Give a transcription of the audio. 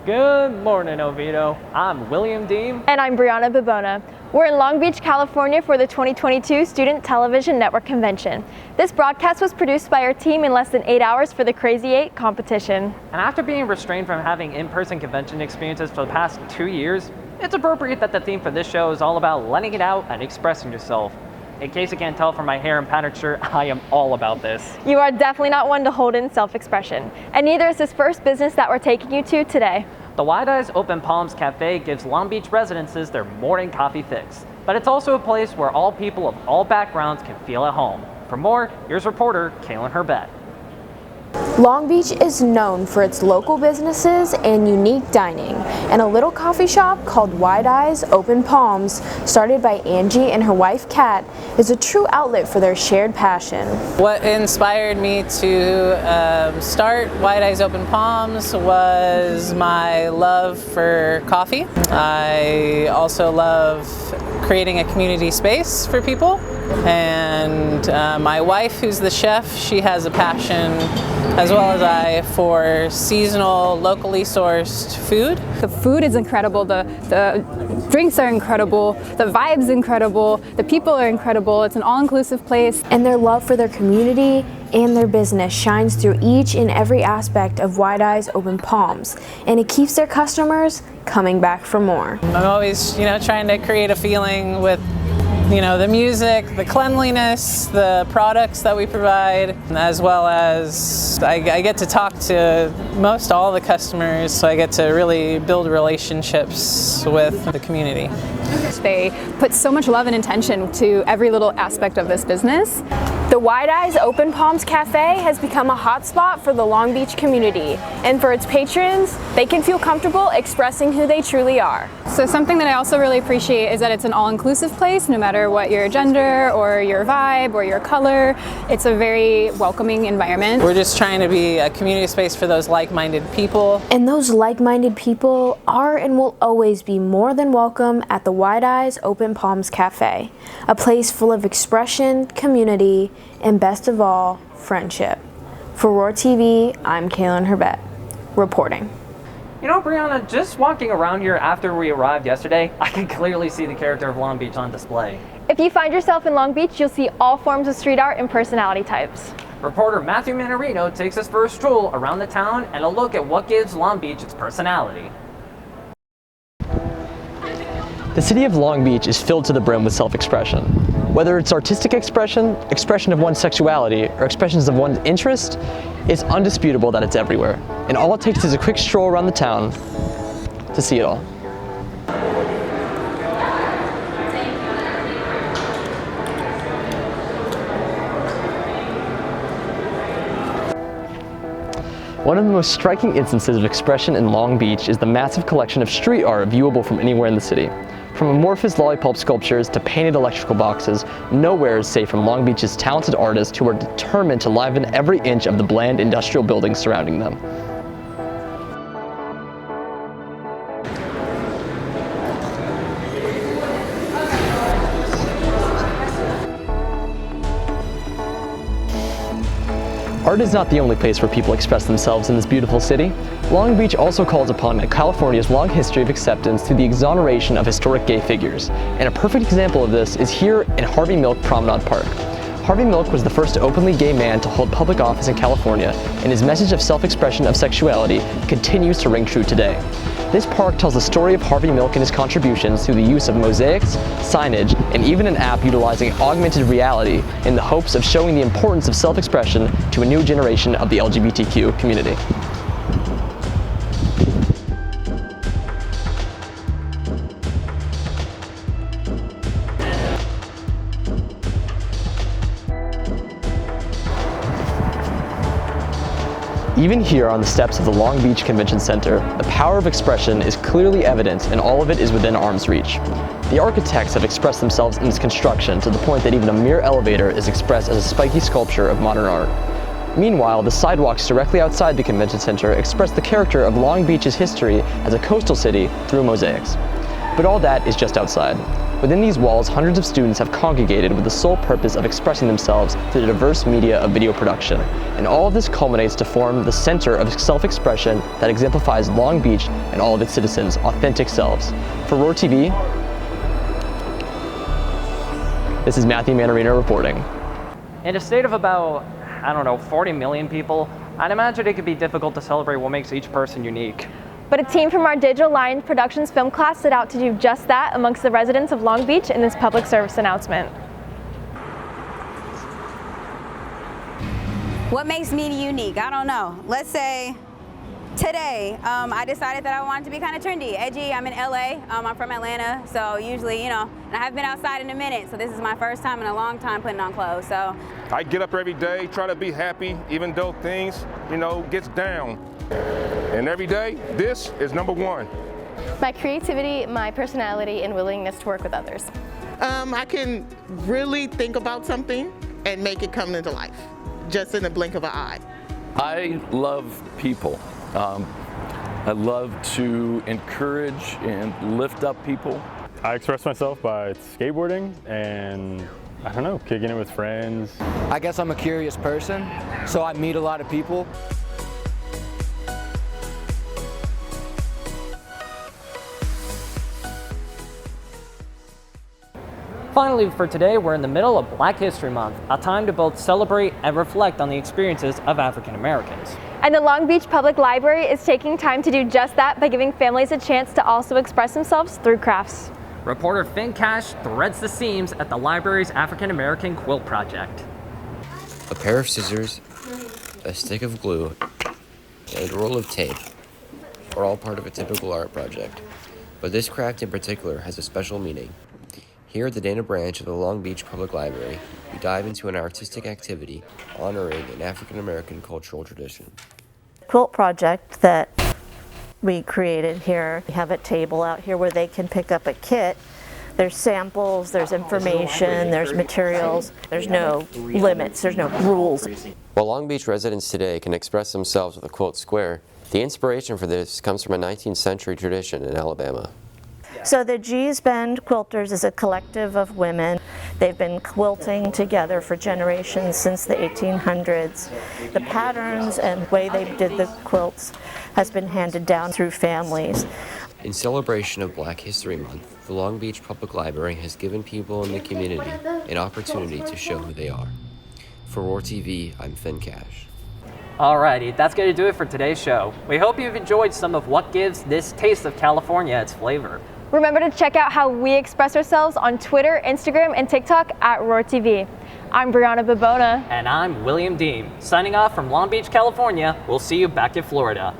Good morning, Oviedo. I'm William Deem. And I'm Brianna Bibona. We're in Long Beach, California for the 2022 Student Television Network Convention. This broadcast was produced by our team in less than 8 hours for the Crazy 8 competition. And after being restrained from having in-person convention experiences for the past 2 years, it's appropriate that the theme for this show is all about letting it out and expressing yourself. In case you can't tell from my hair and patterned shirt, I am all about this. You are definitely not one to hold in self-expression, and neither is this first business that we're taking you to today. The Wide Eyes Open Palms Cafe gives Long Beach residences their morning coffee fix, but it's also a place where all people of all backgrounds can feel at home. For more, here's reporter Kaylin Herbett. Long Beach is known for its local businesses and unique dining, and a little coffee shop called Wide Eyes Open Palms, started by Angie and her wife Kat, is a true outlet for their shared passion. What inspired me to start Wide Eyes Open Palms was my love for coffee. I also love creating a community space for people, and my wife, who's the chef, she has a passion as well as I for seasonal, locally sourced food. The food is incredible, the drinks are incredible, the vibe's incredible, the people are incredible. It's an all-inclusive place. And their love for their community and their business shines through each and every aspect of Wide Eyes Open Palms, and it keeps their customers coming back for more. I'm always, trying to create a feeling with the music, the cleanliness, the products that we provide, as well as I get to talk to most all the customers, so I get to really build relationships with the community. They put so much love and intention to every little aspect of this business. The Wide Eyes Open Palms Cafe has become a hotspot for the Long Beach community, and for its patrons, they can feel comfortable expressing who they truly are. So something that I also really appreciate is that it's an all-inclusive place, no matter what your gender or your vibe or your color. It's a very welcoming environment. We're just trying to be a community space for those like-minded people. And those like-minded people are and will always be more than welcome at the Wide Eyes Open Palms Cafe, a place full of expression, community, and best of all, friendship. For Roar TV, I'm Kaylin Herbett, reporting. Brianna, just walking around here after we arrived yesterday, I can clearly see the character of Long Beach on display. If you find yourself in Long Beach, you'll see all forms of street art and personality types. Reporter Matthew Manarino takes us for a stroll around the town and a look at what gives Long Beach its personality. The city of Long Beach is filled to the brim with self-expression. Whether it's artistic expression, expression of one's sexuality, or expressions of one's interest, it's undisputable that it's everywhere. And all it takes is a quick stroll around the town to see it all. One of the most striking instances of expression in Long Beach is the massive collection of street art viewable from anywhere in the city. From amorphous lollipop sculptures to painted electrical boxes, nowhere is safe from Long Beach's talented artists who are determined to liven every inch of the bland industrial buildings surrounding them. Art is not the only place where people express themselves in this beautiful city. Long Beach also calls upon California's long history of acceptance through the exoneration of historic gay figures. And a perfect example of this is here in Harvey Milk Promenade Park. Harvey Milk was the first openly gay man to hold public office in California, and his message of self-expression of sexuality continues to ring true today. This park tells the story of Harvey Milk and his contributions through the use of mosaics, signage, and even an app utilizing augmented reality in the hopes of showing the importance of self-expression to a new generation of the LGBTQ community. Even here on the steps of the Long Beach Convention Center, the power of expression is clearly evident and all of it is within arm's reach. The architects have expressed themselves in its construction to the point that even a mere elevator is expressed as a spiky sculpture of modern art. Meanwhile, the sidewalks directly outside the convention center express the character of Long Beach's history as a coastal city through mosaics. But all that is just outside. Within these walls, hundreds of students have congregated with the sole purpose of expressing themselves through the diverse media of video production. And all of this culminates to form the center of self-expression that exemplifies Long Beach and all of its citizens' authentic selves. For Roar TV, this is Matthew Manarino reporting. In a state of about, 40 million people, I'd imagine it could be difficult to celebrate what makes each person unique. But a team from our Digital Lion Productions film class set out to do just that amongst the residents of Long Beach in this public service announcement. What makes me unique? I don't know. Let's say today I decided that I wanted to be kind of trendy, edgy. I'm in LA. I'm from Atlanta, so usually, and I haven't been outside in a minute, so this is my first time in a long time putting on clothes. So I get up every day, try to be happy, even though things, gets down. And every day, this is number one. My creativity, my personality, and willingness to work with others. I can really think about something and make it come into life, just in the blink of an eye. I love people. I love to encourage and lift up people. I express myself by skateboarding and, kicking it with friends. I guess I'm a curious person, so I meet a lot of people. Finally, for today, we're in the middle of Black History Month, a time to both celebrate and reflect on the experiences of African Americans. And the Long Beach Public Library is taking time to do just that by giving families a chance to also express themselves through crafts. Reporter Finn Cash threads the seams at the library's African American Quilt Project. A pair of scissors, a stick of glue, and a roll of tape are all part of a typical art project. But this craft in particular has a special meaning. Here at the Dana branch of the Long Beach Public Library, we dive into an artistic activity honoring an African American cultural tradition. Quilt project that we created here. We have a table out here where they can pick up a kit. There's samples, there's information, there's materials, there's no limits, there's no rules. While Long Beach residents today can express themselves with a quilt square, the inspiration for this comes from a 19th century tradition in Alabama. So the G's Bend Quilters is a collective of women. They've been quilting together for generations since the 1800s. The patterns and way they did the quilts has been handed down through families. In celebration of Black History Month, the Long Beach Public Library has given people in the community an opportunity to show who they are. For Roar TV, I'm Finn Cash. Alrighty, that's going to do it for today's show. We hope you've enjoyed some of what gives this taste of California its flavor. Remember to check out how we express ourselves on Twitter, Instagram, and TikTok at Roar TV. I'm Brianna Babona. And I'm William Deem. Signing off from Long Beach, California. We'll see you back in Florida.